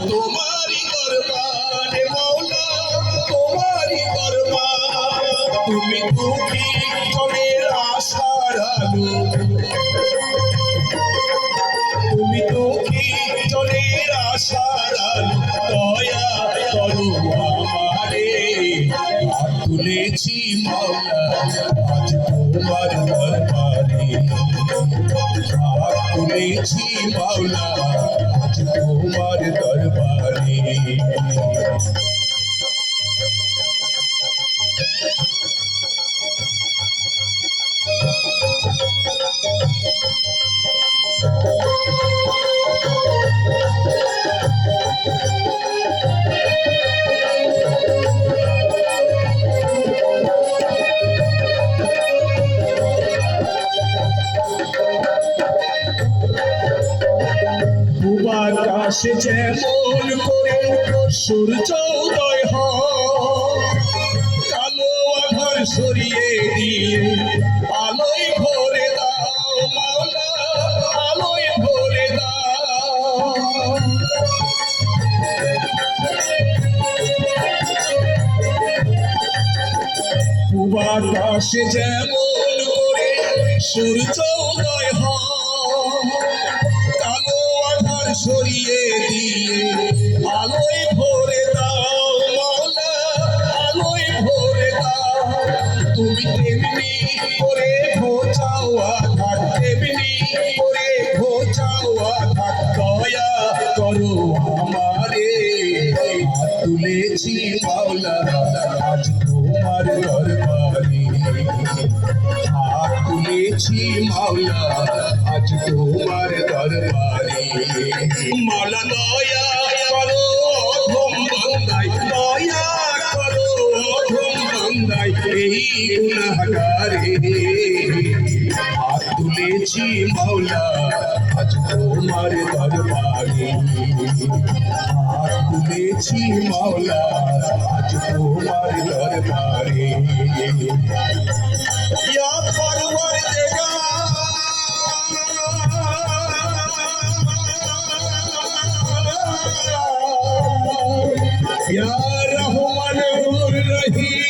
তোমারি দরবারে মওলা তোমারি দরবার তুমি দুঃখী জনের আশার আলো তুমি দুঃখী জনের আশার আলো দয়া করো আমারে হাত তুলেছি মওলা আজ তোমার দরবারে হাত তুলেছি মওলা আজ তোমার দরবারে আকাশে যেমন করে সূর্য উদয় হয় কালো আধার সরিয়ে দিয়ে আলোয় ভরে দাও মাওলা আলোয় ভরে দাও আকাশে যেমন করে সূর্য উদয় হয় কালো আধার সরিয়ে দিয়ে আলোয় ভরে দাও মাওলা আলোয় ভরে দাও তুমি তেমনি করে ঘোচাও আধার তেমনি করে ঘোচাও আধার দয়া করো আমারে হাত তুলেছি মাওলা আজ তোমার দরবারে হাত তুলেছি মাওলা আজ তোমার দরবারে মাওলা দয়া করো অধম বান্দায় দয়া করো অধম বান্দায় এই গুনাহগারে হাত তুলেছি মাওলা আজ তোমার দরবারে হাত তুলেছি মাওলা আজ তোমার দরবারে ইয়া পরওয়ারদিগার ইয়া রহমানুর রহিম